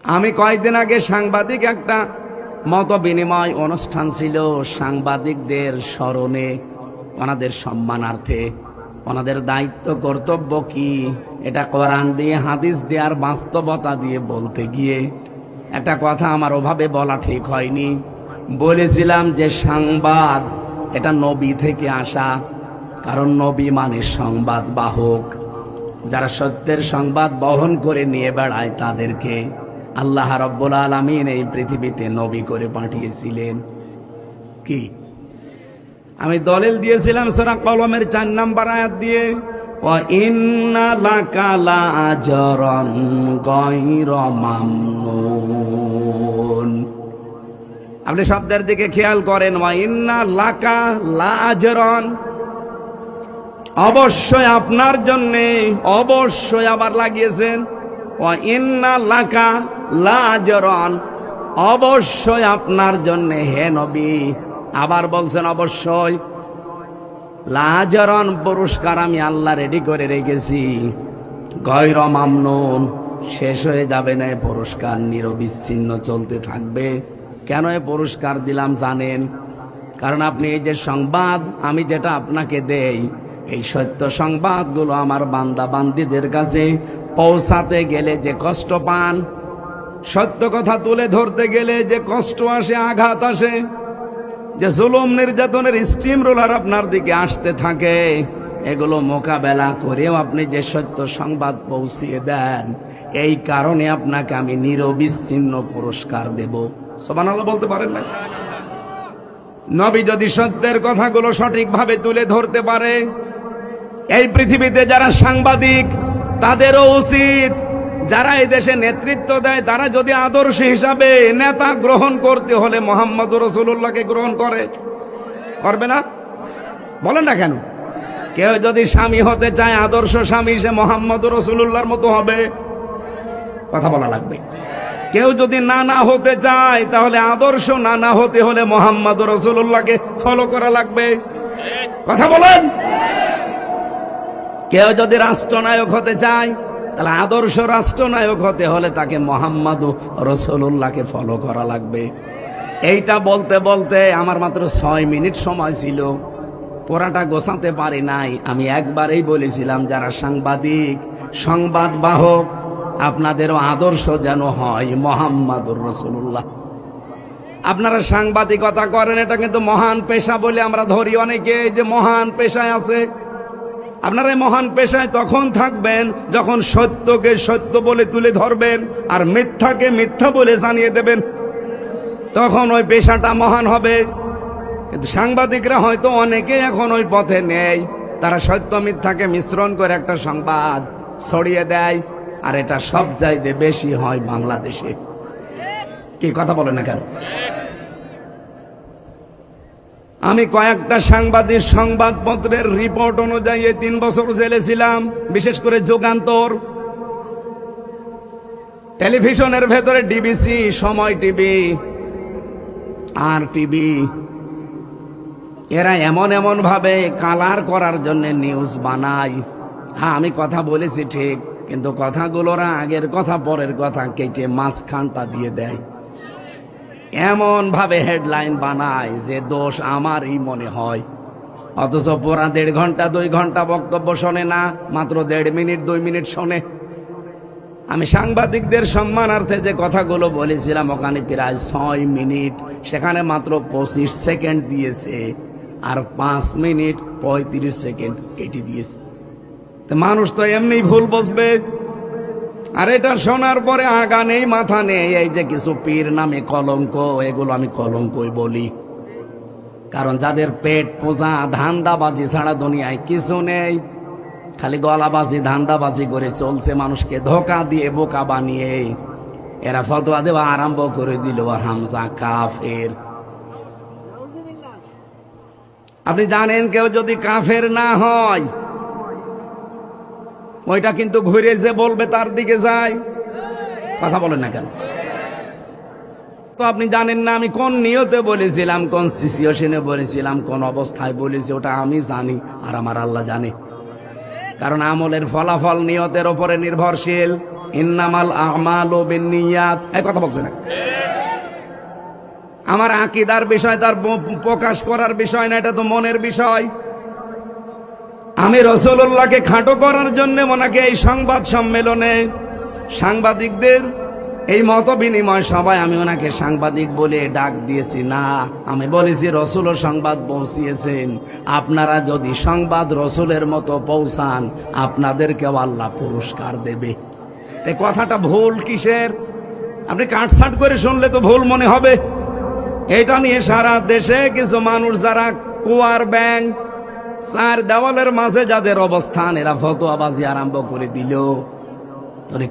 আমি কয়েকদিন আগে সাংবাদিক একটা মত বিনিময় অনুষ্ঠান ছিল, সাংবাদিকদের স্মরণে, ওনাদের সম্মানার্থে, ওনাদের দায়িত্ব কর্তব্য কি এটা কোরআন দিয়ে, হাদিস দিয়ে আর বাস্তবতা দিয়ে বলতে গিয়ে একটা কথা আমার ওভাবে বলা ঠিক হয়নি। বলেছিলাম যে সংবাদ এটা নবী থেকে আসা, কারণ নবী মানে সংবাদ বাহক। যারা সত্যের সংবাদ বহন করে নিয়ে বেড়ায় তাদেরকে আল্লাহ রাব্বুল আলামিন এই পৃথিবীতে নবী করে পাঠিয়েছিলেন। কি আমি দলিল দিয়েছিলাম সূরা কলমের 4 নম্বর আয়াত দিয়ে, ওয়া ইন্না লাকা লাআজরান গায়রা মামনুন। আপনি শব্দের দিকে খেয়াল করেন, ওয়া ইন্না লাকা লাআজরান, অবশ্যই আপনার জন্যে, অবশ্যই আবার লাগিয়েছেন ওয়া ইন্না লাকা লাআজরান, অবশ্যই আপনার জন্য হে নবী। আবার বলছেন অবশ্যই লাআজরান, পুরস্কার আমি আল্লাহ রেডি করে রেখেছি। গায়রা মামনুন, শেষ হয়ে যাবে না পুরস্কার, নিরবিচ্ছিন্ন চলতে থাকবে। কেন এই পুরস্কার দিলাম জানেন? কারণ আপনি এই যে সংবাদ আমি যেটা আপনাকে দেই, এই সত্য সংবাদগুলো আমার বান্দা বান্দীদের কাছে পৌঁছাতে গেলে যে কষ্ট পান, সত্য কথা তুলে ধরতে গেলে যে কষ্ট আসে, আঘাত আসে, যে জুলুম নির্যাতনের স্টিম রোলার আপনার দিকে আসতে থাকে, এগুলো মোকাবেলা করেও আপনি যে সত্য সংবাদ পৌঁছিয়ে দেন, এই কারণে আপনাকে আমি নিরবিচ্ছিন্ন পুরস্কার দেব। সুবহানাল্লাহ বলতে পারেন না? নবী যদি সত্যের কথাগুলো সঠিকভাবে তুলে ধরতে পারে, এই পৃথিবীতে যারা সাংবাদিক তাদেরও উচিত, যারা এই দেশে নেতৃত্ব দেয় তারা যদি আদর্শ হিসাবে নেতা গ্রহণ করতে হলে মুহাম্মদুর রাসূলুল্লাহকে গ্রহণ করবে না? বলেন না কেন? কেউ যদি স্বামী হতে চায়, আদর্শ স্বামী, সে মুহাম্মদুর রাসূলুল্লাহর মতো হবে। কথা বলা লাগবে। কেউ যদি নানা হতে চায়, তাহলে আদর্শ নানা হতে হলে মুহাম্মদুর রাসূলুল্লাহকে ফলো করা লাগবে। কথা বলেন। কেউ যদি রাষ্ট্রনায়ক হতে চায়, তাহলে আদর্শ রাষ্ট্রনায়ক হতে হলে তাকে মুহাম্মদুর রাসূলুল্লাহকে ফলো করা লাগবে। এইটা বলতে বলতে আমার মাত্র 6 মিনিট সময় ছিল, পুরাটা গোছাতে পারি নাই। আমি একবারেই বলেছিলাম, যারা সাংবাদিক, সংবাদ বাহক, আপনাদেরও আদর্শ যেন হয় মুহাম্মদুর রাসূলুল্লাহ। আপনারা সাংবাদিকতা করেন, এটা কিন্তু মহান পেশা বলে আমরা ধরি অনেকে, যে মহান পেশায় আছে। আপনারা মহান পেশায় তখন থাকবেন যখন সত্যকে সত্য বলে তুলে ধরবেন আর মিথ্যাকে মিথ্যা বলে জানিয়ে দেবেন, তখন ওই পেশাটা মহান হবে। কিন্তু সাংবাদিকরা হয়তো অনেকে এখন ওই পথে নেই, তারা সত্য মিথ্যাকে মিশ্রণ করে একটা সংবাদ ছড়িয়ে দেয়, আর এটা সব চাইতে বেশি হয় বাংলাদেশে। কি কথা বলে না কেন? আমি কয়েকটা সাংবাদিক সংবাদপত্রের রিপোর্ট অনুযায়ী 3 বছর জেলে ছিলাম, বিশেষ করে যুগান্তর। টেলিভিশনের ভেতরে ডিবিসি, সময় টিভি, আর টিভি, এরা এমন এমন ভাবে কালার করার জন্য নিউজ বানায়। হ্যাঁ, আমি কথা বলেছি ঠিক, কিন্তু কথাগুলোরা আগের কথা পরের কথা কেটে মাঝখানটা দিয়ে দেয়। এমন ভাবে হেডলাইন বানায় যে দোষ আমারই মনে হয়, অথচ পুরা 1.5 ঘন্টা 2 ঘন্টা বক্তব্য শোনে না, মাত্র 1.5 মিনিট 2 মিনিট শোনে। আমি সাংবাদিকদের সম্মানার্থে যে কথাগুলো বলেছিলাম, ওখানে প্রায় 6 মিনিট, সেখানে মাত্র 25 সেকেন্ড দিয়েছে, আর 5 মিনিট 35 সেকেন্ড কেটে দিয়েছে। মানুষ তো এমনি ভুল বসবে। আর এটা শোনার পরে আগা নেই মাথা নেই, এই যে কিছু পীর নামে কলঙ্ক, এগুলো আমি কলঙ্কই বলি। কারণ যাদের পেট পূজা, ধান্দাবাজি ছাড়া দুনিয়ায় কিছু নেই, খালি গলাবাজি ধান্দাবাজি করে চলছে, মানুষকে ধোকা দিয়ে বোকা বানিয়ে এরা ফতোয়া দেওয়া আরম্ভ করে দিল, হামজা কাফের। আপনি জানেন, কেউ যদি কাফের না হয়, ওইটা কিন্তু ঘুরে যে বলবে তার দিকে যায়। কথা বলেন না কেন? তো আপনি জানেন না আমি কোন নিয়তে বলেছিলাম, কোন সিচুয়েশনে বলেছিলাম, কোন অবস্থায় বলেছি, ওটা আমি জানি আর আমার আল্লাহ জানে। কারণ আমলের ফলাফল নিয়তের উপরে নির্ভরশীল। ইন্নামাল আমালু বিন্নিয়াত, এই কথা বলছে না। আমার আকীদার বিষয়, তার প্রকাশ করার বিষয় না, এটা তো মনের বিষয়। আমি রাসূলুল্লাহকে খাটো করার জন্য ওনাকে এই সংবাদ সম্মেলনে সাংবাদিকদের এই মত বিনিময় সভায় আমি ওনাকে সাংবাদিক বলে ডাক দিয়েছি না। আমি বলেছি রসুল সংবাদ পৌঁছিয়েছেন, আপনারা যদি সংবাদ রসুলের মতো পৌঁছান আপনাদেরকেও আল্লাহ পুরস্কার দেবে। এই কথাটা ভুল কিসের? আপনি কাটছাট করে শুনলে তো ভুল মনে হবে। এটা নিয়ে সারা দেশে কিছু মানুষ যারা কুয়ার ব্যাং, চার দেওয়ালের মাঝে যাদের অবস্থান, এরা ফতোয়াবাজি আরম্ভ করে দিল।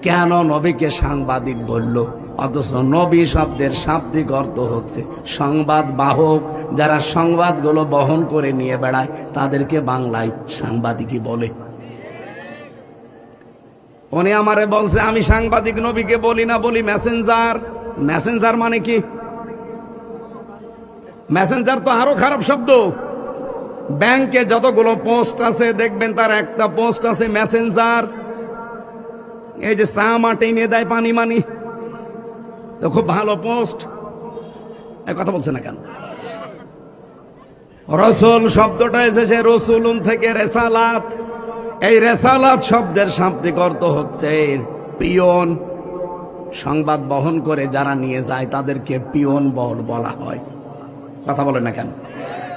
কেন নবীকে সাংবাদিক বলল? অথচ নবী শব্দের শাব্দিক অর্থ হচ্ছে সংবাদ বাহক। যারা সংবাদগুলো বহন করে নিয়ে বেড়ায় তাদেরকে বাংলায় সাংবাদিকই বলে। উনি আমারে বলছে আমি সাংবাদিক নবীকে বলি না, বলি মেসেঞ্জার। মেসেঞ্জার মানে কি? মেসেঞ্জার তো আরো খারাপ শব্দ। ব্যাংকে যতগুলো পোস্ট আছে দেখবেন তার একটা পোস্ট আছে মেসেঞ্জার। এই যে চা মাটি নিয়ে দেয় পানি মানি, তো খুব ভালো পোস্ট। এই কথা বলছে না কেন? রসুল শব্দটা এসেছে রসুলুন থেকে, রেসালাত। এই রেসালাত শব্দের শাব্দিক অর্থ হচ্ছে পিয়ন। সংবাদ বহন করে যারা নিয়ে যায় তাদেরকে পিয়ন বলা হয়। কথা বলে না কেন?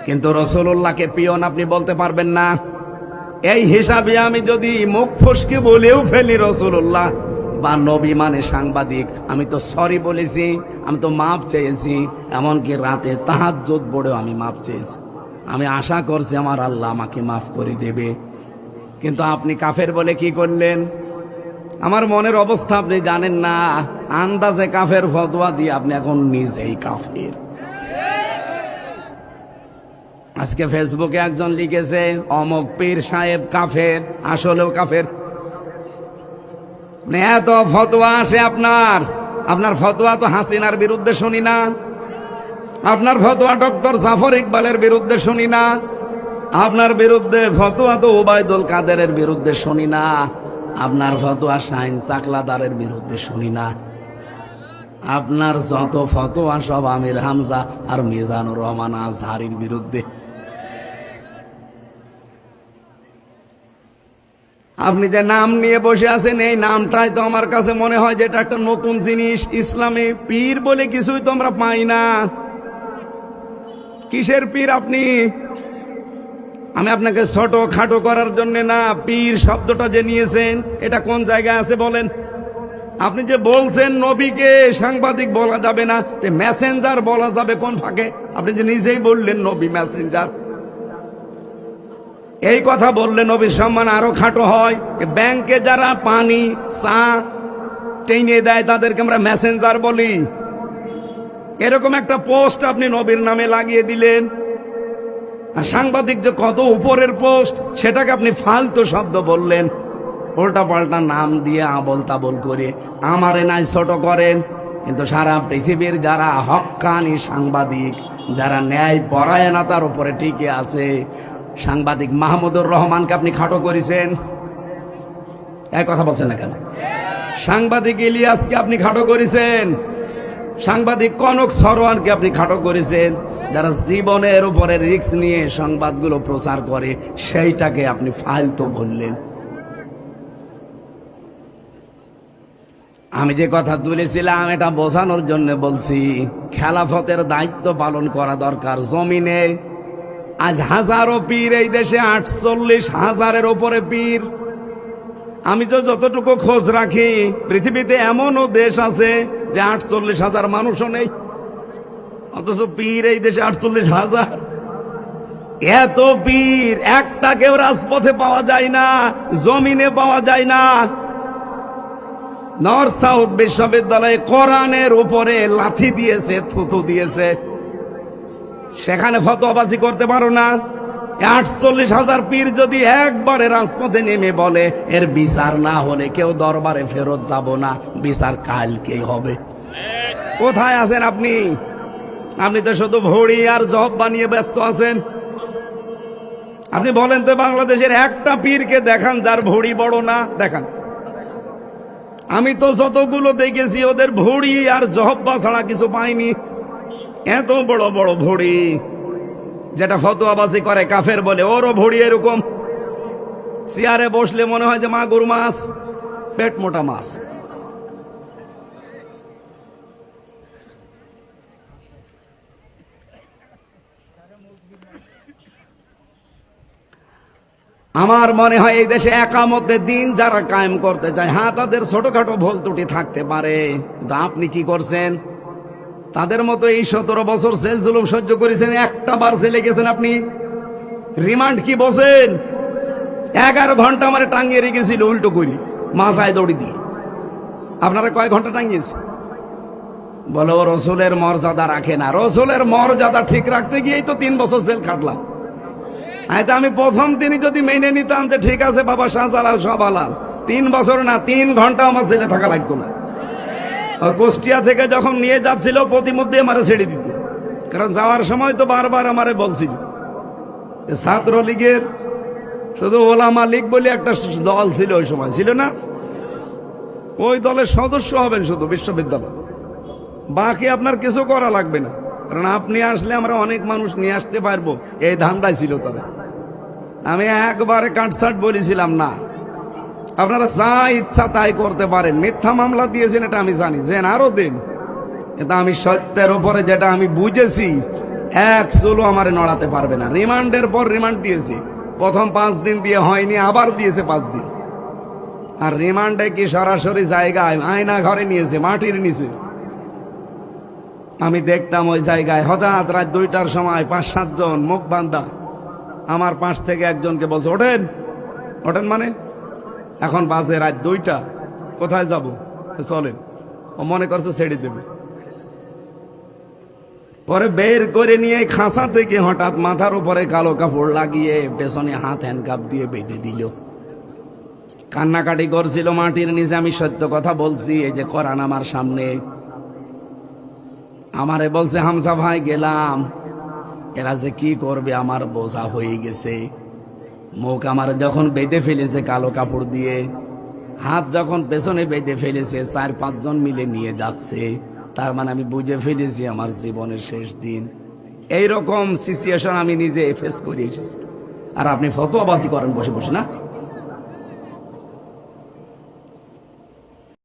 কিন্তু রাসূলুল্লাহকে পিয়ন আপনি বলতে পারবেন না। এই হিসাবে আমি যদি মুখ ফসকে বলেও ফেলি রাসূলুল্লাহ বা নবী মানে সাংবাদিক, আমি তো সরি বলেছি, আমি তো মাপ চেয়েছি। এমনকি রাতে তাহাজ্জুদ পড়েও আমি মাপ চেয়েছি। আমি আশা করছি আমার আল্লাহ আমাকে মাফ করে দেবে। কিন্তু আপনি কাফের বলে কি করলেন? আমার মনের অবস্থা আপনি জানেন না। আন্দাজে কাফের ফতোয়া দিয়ে আপনি এখন নিজেই কাফের। আজকে ফেসবুকে একজন লিখেছে অমক পীর সাহেব কাফের, আসলেও কাফের। এত ফতোয়া আসে আপনার ফতোয়া তো হাসিনার বিরুদ্ধে শুনি না, আপনার ফতোয়া ডক্টর জাফর ইকবালের বিরুদ্ধে শুনি না, আপনার বিরুদ্ধে ফতোয়া তো ওবায়দুল কাদেরের বিরুদ্ধে শুনি না, আপনার ফতোয়া শাহিন চাকলাদারের বিরুদ্ধে শুনি না। আপনার যত ফতোয়া সব আমির হামজা আর মিজানুর রহমান আজহারির বিরুদ্ধে। আপনি যে নাম নিয়ে বসে আছেন, এই নামটাই তো আমার কাছে মনে হয় যে এটা একটা নতুন জিনিস। ইসলামে পীর বলে কিছুই তো আমরা পাই না। কিসের পীর আপনি? আমি আপনাকে ছোট খাটো করার জন্য না, পীর শব্দটা যে নিয়েছেন এটা কোন জায়গায় আছে বলেন? আপনি যে বলছেন নবীকে সাংবাদিক বলা যাবে না, মেসেঞ্জার বলা যাবে কোন ফাঁকে? আপনি যে নিজেই বললেন নবী মেসেঞ্জার। এই কথা বললে নবীর সম্মান আরো খাটো হয়। ব্যাংকে যারা পানি চা টেনে দেয় তাদেরকে আমরা মেসেঞ্জার বলি। এরকম একটা পোস্ট আপনি নবীর নামে লাগিয়ে দিলেন। আর সাংবাদিক যে কত উপরের পোস্ট সেটাকে আপনি ফালতু শব্দ বললেন। উল্টা পাল্টা নাম দিয়ে আবল তাবল করে আমারে নাই ছোট করেন। কিন্তু সারা পৃথিবীর যারা হক্কানি সাংবাদিক, যারা ন্যায় পরায়ণতার উপরে টিকে আছে, সাংবাদিক মাহমুদুর রহমানকে আপনি খাটো করেছেন। এক কথা বলছেন না কেন? সাংবাদিক ইলিয়াসকে আপনি খাটো করেছেন। সাংবাদিক কনক সরওয়ারকে আপনি খাটো করেছেন। যারা জীবনের উপরে রিস্ক নিয়ে সংবাদগুলো প্রচার করে সেইটাকে আপনি ফালতু বললেন। আমি যে কথা তুলেছিলাম এটা বোঝানোর জন্য বলছি, খেলাফতের দায়িত্ব পালন করা দরকার জমিনে। আজ হাজারো পীর এই দেশে, 48,000-এর উপরে পীর। আমি তো যতটুকু খোঁজ রাখি পৃথিবীতে এমনও দেশ আছে যে 48,000 মানুষও নেই, অথচ পীর এই দেশে 48,000। এত পীর, একটা কেউ রাজপথে পাওয়া যায় না, জমিনে পাওয়া যায় না। নর্থ সাউথ বিশ্ববিদ্যালয়ে কোরআনের উপরে লাথি দিয়েছে, থুতু দিয়েছে, সেখানে ফতোয়াবাজি করতে পারো না। 48,000 পীর যদি একবারে রাজপথে নেমে বলে এর বিচার না হলে কেউ দরবারে ফেরত যাব না, বিচার কালকেই হবে। কোথায় আছেন আপনি? আপনি তো শুধু ভড়ি আর জব বানিয়ে ব্যস্ত আছেন। আপনি বলেন তো বাংলাদেশের একটা পীরকে দেখান যার ভড়ি বড় না, দেখান। আমি তো যতগুলো দেখেছি ওদের ভুড়ি আর জহব্বা ছাড়া কিছু পাইনি। এত বড় বড় ভুড়ি, যেটা ফতোয়াবাজি করে কাফের বলে, ওরও ভুড়ি এরকম। চেয়ারে বসলে মনে হয় যে মাগুর মাছ, পেট মোটা মাছ। আমার মনে হয় এই দেশে একামতের দিন যারা কায়েম করতে চায়, হ্যাঁ তাদের ছোটখাটো ভুল ত্রুটি থাকতে পারে, কিন্তু আপনি কি করছেন? তাদের মতো এই 17 বছর জেল জুলুম সহ্য করেছেন, একটা বার জেলে গেছেন আপনি? রিমান্ড কি বসেন? 11 ঘন্টা আমার টাঙিয়ে রেখেছিল উল্টো করি, মাথায় দড়ি দিয়ে। আপনারা কয় ঘন্টা টাঙিয়েছে? বলো রসুলের মর্যাদা রাখে না। রসুলের মর্যাদা ঠিক রাখতে গিয়েই তো 3 বছর জেল কাটলাম। হয়তো আমি প্রথম দিনই যদি মেনে নিতাম যে ঠিক আছে বাবা শাহজালাল সব হালাল, 3 বছর না 3 ঘন্টা আমার জেলে থাকা লাগতো না। আর কুষ্টিয়া থেকে যখন নিয়ে যাচ্ছিল প্রতিমধ্যে আমারে ছেড়ে দিত, কারণ যাওয়ার সময় তো বারবার আমারে বলছিল ছাত্রলীগের শুধু ওলামা লীগ বলে একটা দল ছিল, ওই সময় ছিল না, ওই দলের সদস্য হবেন শুধু বিশ্ববিদ্যালয়, বাকি আপনার কিছু করা লাগবে না, কারণ আপনি আসলে আমরা অনেক মানুষ নিয়ে আসতে পারবো, এই ধান্দায় ছিল তারা। আমি একবারে কাটছাট বলেছিলাম না, আপনারা যা ইচ্ছা তাই করতে পারেন। মিথ্যা মামলা দিয়েছেন এটা আমি জানি, যে আরো দিন, কিন্তু আমি সত্যের উপরে যেটা আমি বুঝেছি, এক চুলো আমারে নড়াতে পারবে না। রিমান্ডের পর রিমান্ড দিয়েছি, প্রথম 5 দিন দিয়ে হয়নি, আবার দিয়েছে 5 দিন। আর রিমান্ডে কি সরাসরি জায়গায় আয়না ঘরে নিয়েছে, মাটির নিচে। আমি দেখতাম ওই জায়গায় হঠাৎ রাত 2টার সময় 5-7 জন মুখ বান্ধা আমার পাশ থেকে একজনকে বলছে ওঠেন। ওঠেন মানে এখন বাজে রাত 2টা, কোথায় যাব? চলেন। ও মনে করছে ছেড়ে দেবে। পরে বের করে নিয়ে খাঁচা থেকে হঠাৎ মাথার উপরে কালো কাপড় লাগিয়ে পেছনে হাত হ্যান্ডকাপ দিয়ে বেঁধে দিল। কান্নাকাটি করছিল মাটির নিচে। আমি সত্য কথা বলছি, এই যে কোরআন আমার সামনে। আমারে বলছে হামজা ভাই গেলাম, এরা যে কি করবে আমার বোঝা হয়ে গেছে। মুখ আমার যখন বেঁধে ফেলেছে কালো কাপড় দিয়ে, হাত যখন পেছনে বেঁধে ফেলেছে, 4-5 জন মিলে নিয়ে যাচ্ছে, তার মানে আমি বুঝে ফেলেছি আমার জীবনের শেষ দিন। এইরকম সিচুয়েশন আমি নিজে ফেস করে এসেছি। আর আপনি ফতোয়াবাজি করেন বসে বসে, না?